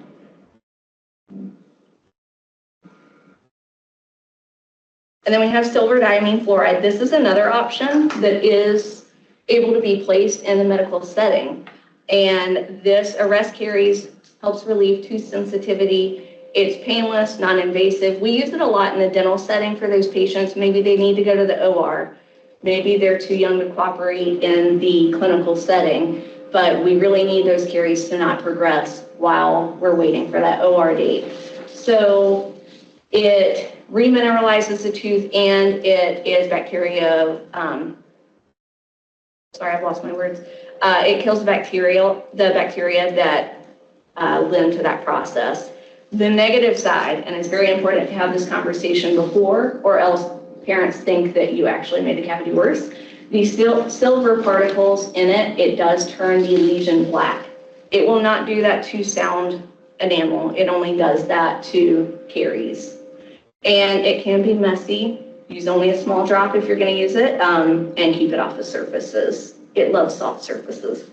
And then we have silver diamine fluoride. This is another option that is able to be placed in the medical setting. And this arrests caries, helps relieve tooth sensitivity. It's painless, non-invasive. We use it a lot in the dental setting for those patients. Maybe they need to go to the OR. Maybe they're too young to cooperate in the clinical setting, but we really need those caries to not progress while we're waiting for that OR date. So it remineralizes the tooth, and it is bacteria, sorry, I've lost my words. It kills the bacteria that lend to that process. The negative side, and it's very important to have this conversation before, or else parents think that you actually made the cavity worse. These silver particles in it does turn the lesion black. It will not do that to sound enamel. It only does that to caries. And it can be messy. Use only a small drop if you're going to use it, and keep it off the surfaces. It loves soft surfaces.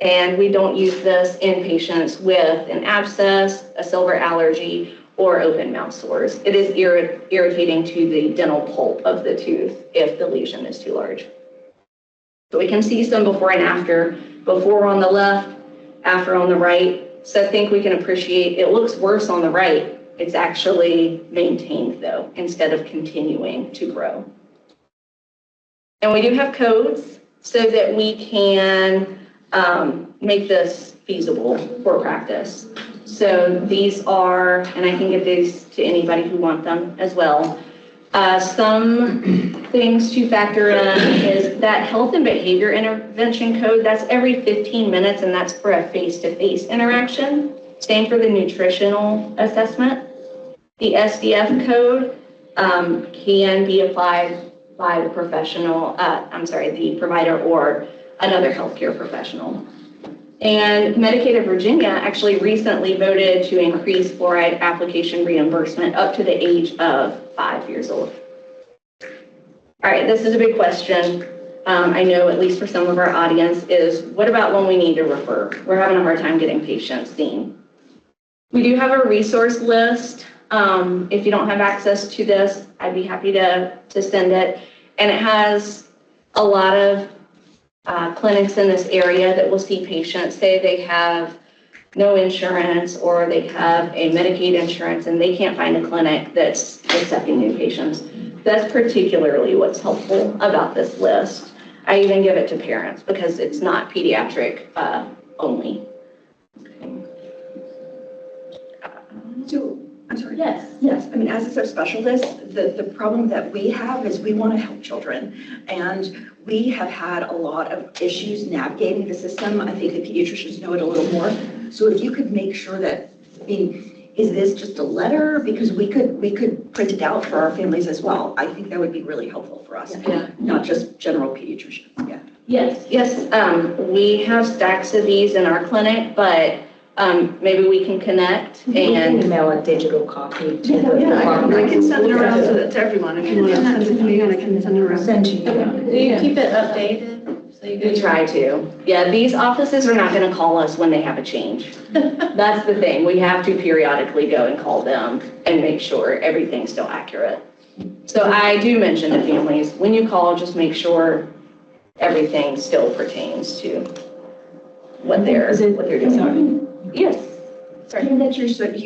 And we don't use this in patients with an abscess, a silver allergy, or open mouth sores. It is irritating to the dental pulp of the tooth if the lesion is too large. So we can see some before and after. Before on the left, after on the right. So I think we can appreciate it looks worse on the right. It's actually maintained though, instead of continuing to grow. And we do have codes so that we can make this feasible for practice. So these are, and I can give these to anybody who wants them as well. Some things to factor in is that health and behavior intervention code, that's every 15 minutes, and that's for a face-to-face interaction. Same for the nutritional assessment. The SDF code can be applied by the professional, the provider or another healthcare professional. And Medicaid of Virginia actually recently voted to increase fluoride application reimbursement up to the age of 5 years old. All right, this is a big question. I know at least for some of our audience is, what about when we need to refer? We're having a hard time getting patients seen. We do have a resource list. If you don't have access to this, I'd be happy to send it. And it has a lot of clinics in this area that will see patients. Say they have no insurance or they have a Medicaid insurance and they can't find a clinic that's accepting new patients. That's particularly what's helpful about this list. I even give it to parents because it's not pediatric only. So, I'm sorry. Yes. Yes, I mean, as a subspecialist, the problem that we have is we want to help children. And we have had a lot of issues navigating the system. I think the pediatricians know it a little more. So if you could make sure that, I mean, is this just a letter? Because we could print it out for our families as well. I think that would be really helpful for us. Yeah. Not just general pediatricians, yeah. Yes. We have stacks of these in our clinic, but maybe we can connect We can and email a digital copy to the I can send it around to everyone. If you want to send it to me, I can send it around. Send to you. Do you keep it updated? So you we try to. Yeah, these offices are not going to call us when they have a change. That's the thing. We have to periodically go and call them and make sure everything's still accurate. So I do mention to families, when you call, just make sure everything still pertains to what they're doing. Yes. Sorry, you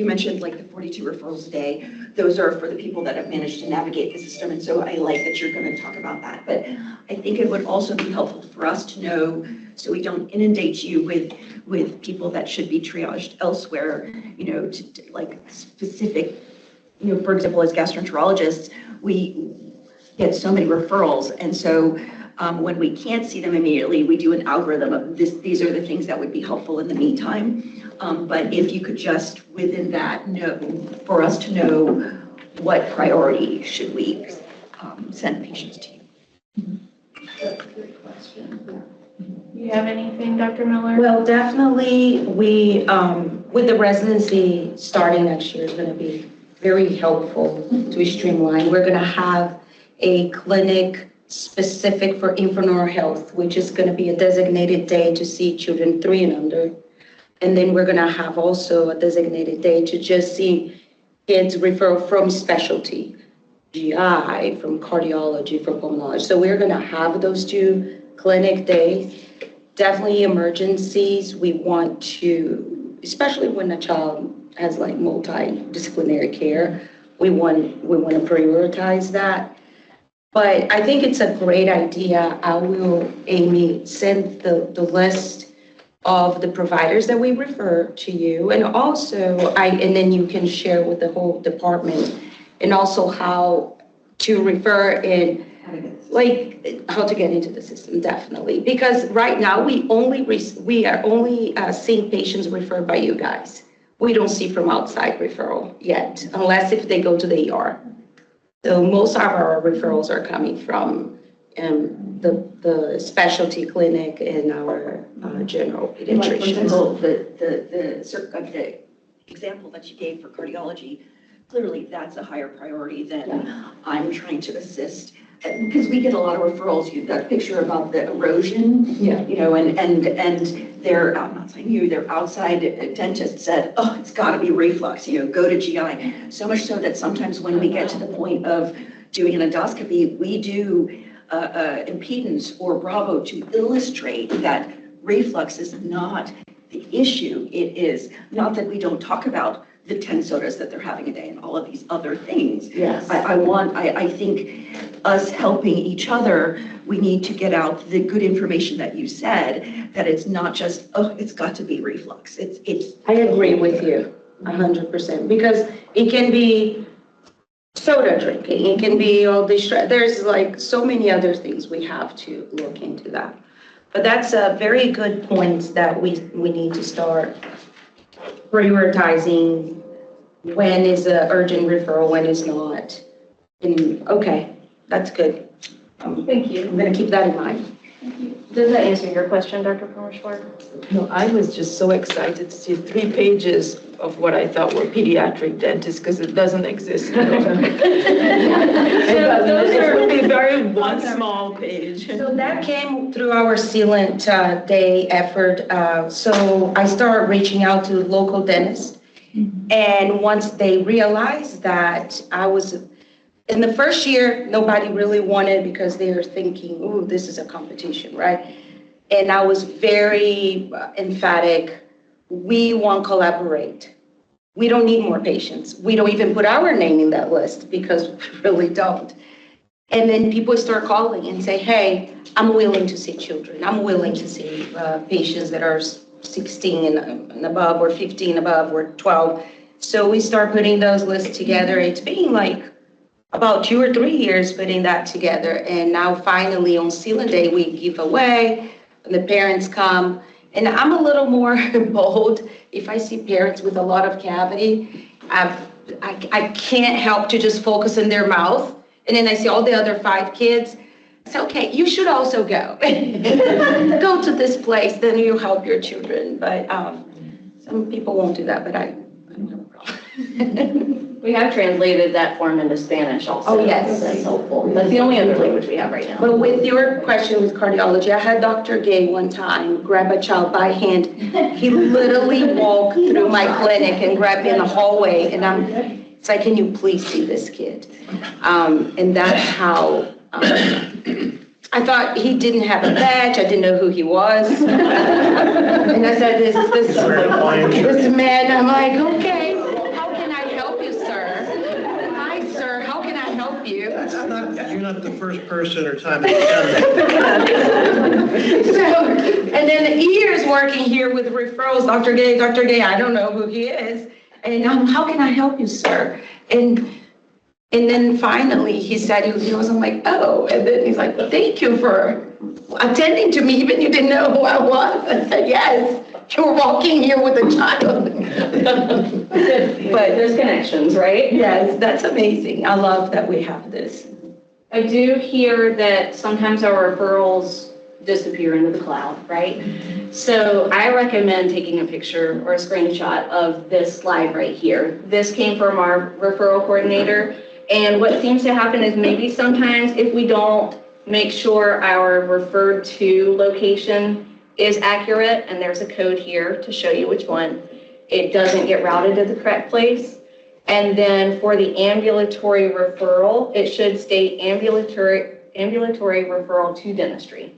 mentioned like the 42 referrals a day. Those are for the people that have managed to navigate the system. And so I like that you're going to talk about that. But I think it would also be helpful for us to know, so we don't inundate you with people that should be triaged elsewhere, to like specific, for example, as gastroenterologists, we get so many referrals. And so when we can't see them immediately, we do an algorithm of these are the things that would be helpful in the meantime. But if you could just within that know, for us to know what priority should we send patients to you. That's a good question. You have anything, Dr. Miller? Well, definitely, we, with the residency starting next year is going to be very helpful to streamline. We're going to have a clinic specific for infant health, which is going to be a designated day to see children 3 and under. And then we're going to have also a designated day to just see kids referred from specialty, GI, from cardiology, from pulmonology. So we're going to have those 2 clinic days. Definitely emergencies. We want to, especially when a child has like multidisciplinary care, we want to prioritize that. But I think it's a great idea. I will, Amy, send the list of the providers that we refer to you, and also and then you can share with the whole department, and also how to refer and like how to get into the system, definitely. Because right now we are only seeing patients referred by you guys. We don't see from outside referral yet, unless if they go to the ER. So most of our referrals are coming from the specialty clinic and our general pediatricians. Like, for example, the example that you gave for cardiology, clearly that's a higher priority than I'm trying to assist. Because we get a lot of referrals, that picture about the erosion, and they're, I'm not saying you, their outside dentist said, oh, it's got to be reflux, go to GI. So much so that sometimes when we get to the point of doing an endoscopy, we do impedance or Bravo to illustrate that reflux is not the issue. It is not that we don't talk about the 10 sodas that they're having a day and all of these other things. Yes. I think us helping each other, we need to get out the good information that you said, that it's not just, oh, it's got to be reflux. It's. I agree with you 100%, because it can be soda drinking, it can be all this, there's like so many other things we have to look into that. But that's a very good point that we need to start prioritizing when is an urgent referral, when is not. And okay, that's good. Thank you. I'm gonna keep that in mind. Does that answer your question, Dr. Permeshwar? No, I was just so excited to see 3 pages of what I thought were pediatric dentists, because it doesn't exist. It would be very one small page. So that came through our Sealant Day effort. So I started reaching out to local dentists. And once they realized that I was, in the first year, nobody really wanted, because they were thinking, ooh, this is a competition, right? And I was very emphatic. We want to collaborate. We don't need more patients. We don't even put our name in that list, because we really don't. And then people start calling and say, hey, I'm willing to see children. I'm willing to see patients that are 16 and above, or 15 above, or 12. So we start putting those lists together. It's been like about 2 or 3 years putting that together. And now finally on Sealant Day, we give away, and the parents come. And I'm a little more bold. If I see parents with a lot of cavity, I can't help to just focus in their mouth. And then I see all the other 5 kids. I say, okay, you should also go. Go to this place, then you help your children. But some people won't do that, but I don't have a problem. We have translated that form into Spanish also. Oh, yes. That's helpful. That's the only other language we have right now. But with your question with cardiology, I had Dr. Gay one time grab a child by hand. He literally walked through my clinic and grabbed me in the hallway, and it's like, can you please see this kid? And that's how, I thought he didn't have a badge. I didn't know who he was. And I said, this man, I'm like, okay, how can I help you, sir? Hi, sir, how can I help you? You're not the first person or time it's done that. So, and then years working here with referrals, Dr. Gay, I don't know who he is. And how can I help you, sir? And then finally he said he was, I'm like, oh, and then he's like, thank you for attending to me, even you didn't know who I was. I said, yes, you were walking here with a child. But there's connections, right? Yes, that's amazing. I love that we have this. I do hear that sometimes our referrals disappear into the cloud, right? So I recommend taking a picture or a screenshot of this slide right here. This came from our referral coordinator. And what seems to happen is maybe sometimes if we don't make sure our referred to location is accurate, and there's a code here to show you which one, it doesn't get routed to the correct place. And then for the ambulatory referral, it should state ambulatory referral to dentistry.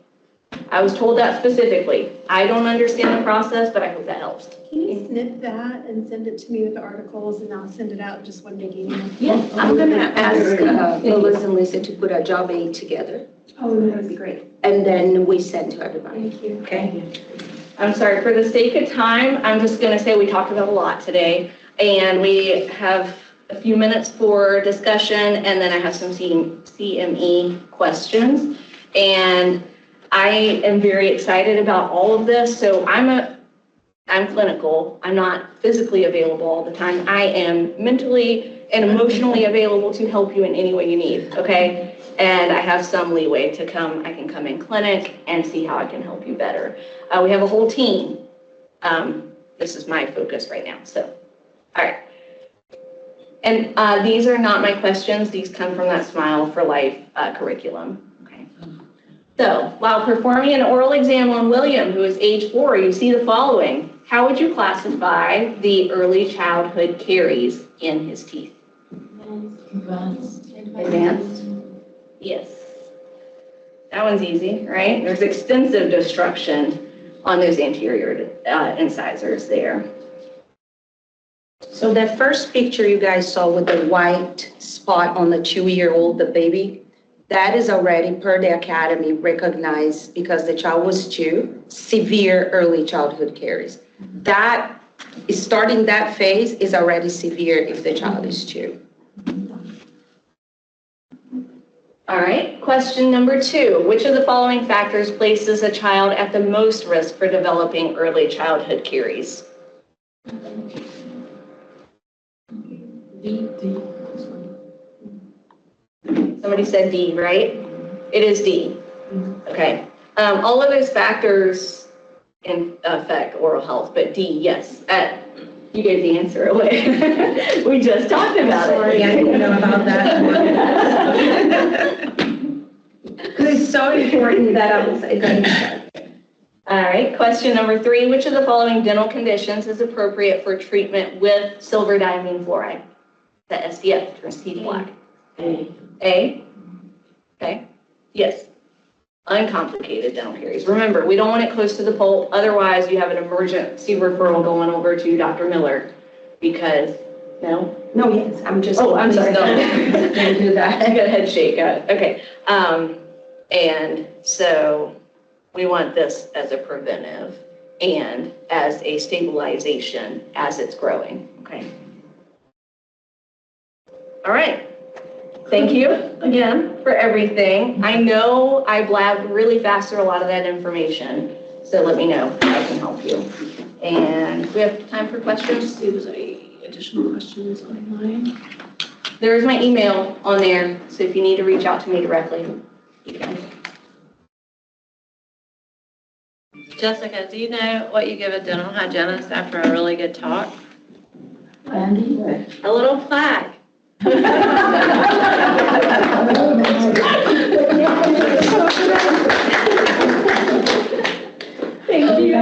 I was told that specifically. I don't understand the process, but I hope that helps. Can you snip that and send it to me with the articles, and I'll send it out just one big email? Yeah, I'm gonna ask Melissa and Lisa to put a job aid together, Oh, that would be great. and then we send to everybody, Thank you. okay? I'm sorry, for the sake of time, I'm just gonna say we talked about a lot today, and we have a few minutes for discussion, and then I have some CME questions. And I am very excited about all of this. So I'm clinical. I'm not physically available all the time. I am mentally and emotionally available to help you in any way you need, okay? And I have some leeway to come. I can come in clinic and see how I can help you better. We have a whole team. This is my focus right now, so, all right. And these are not my questions. These come from that Smile for Life curriculum. So, while performing an oral exam on William, who is age 4, you see the following. How would you classify the early childhood caries in his teeth? Advanced? Yes. That one's easy, right? There's extensive destruction. on those anterior incisors there. So that first picture you guys saw with the white spot on the 2-year-old, the baby, that is already per the academy recognized because the child was 2, severe early childhood caries. That is starting that phase is already severe if the child is 2. All right, question number 2. Which of the following factors places a child at the most risk for developing early childhood caries? Somebody said D, right? It is D. Okay. All of those factors can affect oral health, but D, yes. You gave the answer away. We just talked about it. Sorry, I didn't know about that. Because it's so important that I was going to check. All right, question number 3. Which of the following dental conditions is appropriate for treatment with silver diamine fluoride? The SDF turns teeth black. A? Okay. Yes. Uncomplicated dental caries. Remember, we don't want it close to the pulp. Otherwise, you have an emergency referral going over to Dr. Miller because, no? No, yes, I'm just. Oh, I'm sorry. Don't do that. I got a head shake. Okay. And so we want this as a preventive and as a stabilization as it's growing. Okay. All right. Thank you again for everything. I know I blabbed really fast through a lot of that information, so let me know if I can help you. And we have time for questions. See if there's any additional questions online. There is my email on there, so if you need to reach out to me directly, you can. Jessica, do you know what you give a dental hygienist after a really good talk? Andy? A little plaque. Thank you.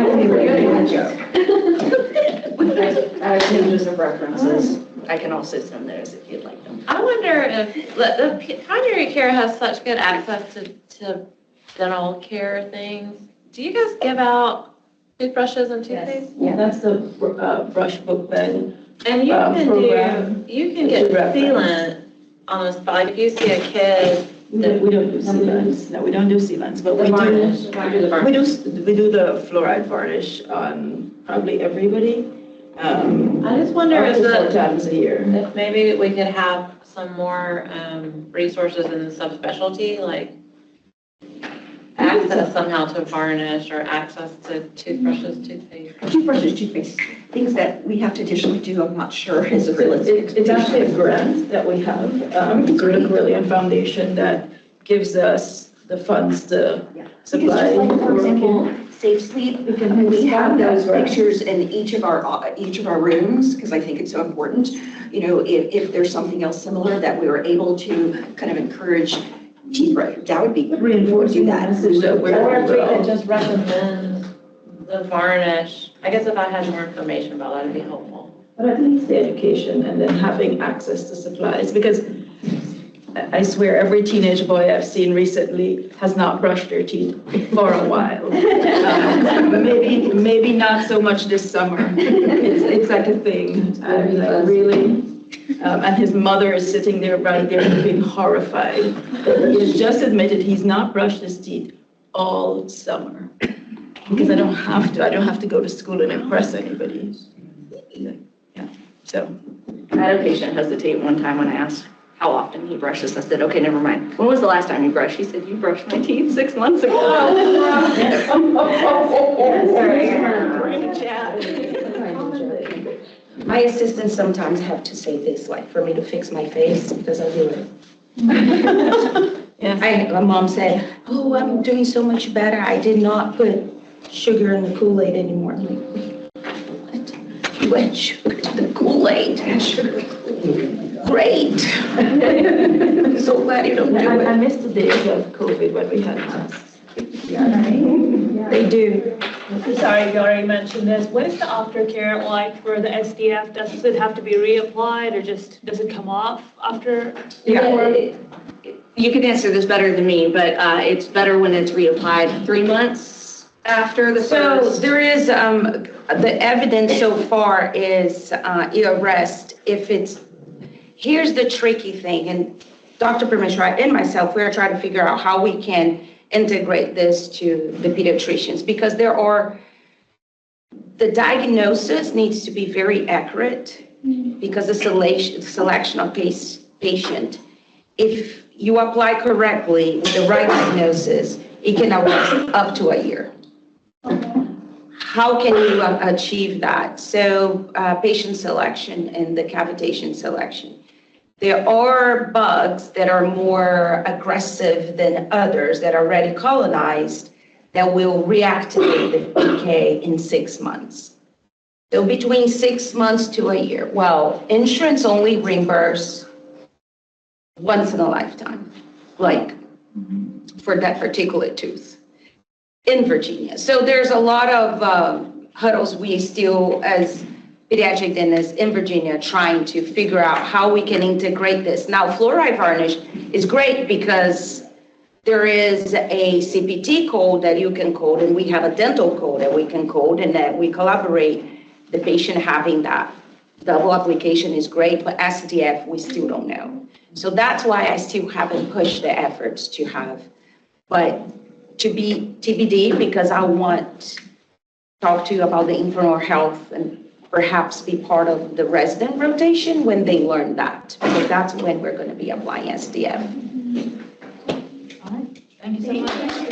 I have pages of references. I can also send those if you'd like them. I wonder if the primary care has such good access to dental care things. Do you guys give out toothbrushes and toothpaste? Yeah, that's the brush book then. And you program. you can get sealant on the spot. Like if you see a kid. We don't do sealants. No, we don't do sealants, but we do the fluoride varnish on probably everybody. I just wonder up to 4 times a year. if maybe we could have some more resources in the subspecialty, like access somehow to varnish or access to toothbrushes, toothpaste. Toothbrushes, toothpaste, things that we have to additionally do, I'm not sure is a realistic. It's actually a grant that we have through the Carilion Foundation that gives us the funds to supply. Because just like, for example, Safe Sleep, we have those pictures in each of our rooms, because I think it's so important. You know, if there's something else similar that we were able to kind of encourage teeth brush, that would be Reinforcing that. message that we're Or if we could just recommend the varnish. I guess if I had more information about that, it'd be helpful. But at least the education and then having access to supplies, because I swear every teenage boy I've seen recently has not brushed their teeth for a while. Maybe not so much this summer. It's like a thing. Like really. And his mother is sitting there right there being horrified. He has just admitted he's not brushed his teeth all summer. Because I don't have to go to school and impress anybody. Yeah, so. I had a patient hesitate one time when I asked how often he brushes. I said, okay, never mind. When was the last time you brushed? He said, you brushed my teeth 6 months ago. My assistants sometimes have to say this, like for me to fix my face, because I do it. My mom said, oh, I'm doing so much better. I did not put sugar in the Kool-Aid anymore. I'm like, what? You add sugar to the Kool-Aid? Sugar. Great. I'm so glad you don't do it. I missed the days of COVID when we had masks. They do. Sorry, you already mentioned this. What is the aftercare like for the SDF? Does it have to be reapplied or just does it come off after? You can answer this better than me, but it's better when it's reapplied 3 months After the So first. there is, the evidence so far is arrest if it's, here's the tricky thing, and Dr. Permeshwar and myself, we are trying to figure out how we can integrate this to the pediatricians, because the diagnosis needs to be very accurate, because the selection of patient, if you apply correctly with the right diagnosis, it can last up to a year. How can you achieve that? So patient selection and the cavitation selection. There are bugs that are more aggressive than others that are already colonized that will reactivate the PK in 6 months. So between 6 months to a year. Well, insurance only reimburse once in a lifetime, like for that particular tooth in Virginia. So there's a lot of hurdles we still, as pediatric dentists in Virginia, trying to figure out how we can integrate this. Now, fluoride varnish is great because there is a CPT code that you can code, and we have a dental code that we can code, and that we collaborate. The patient having that double application is great, but SDF, we still don't know. So that's why I still haven't pushed the efforts to have, but to be TBD, because I want to talk to you about the infant health and perhaps be part of the resident rotation when they learn that, because that's when we're going to be applying SDF. Thank you so much.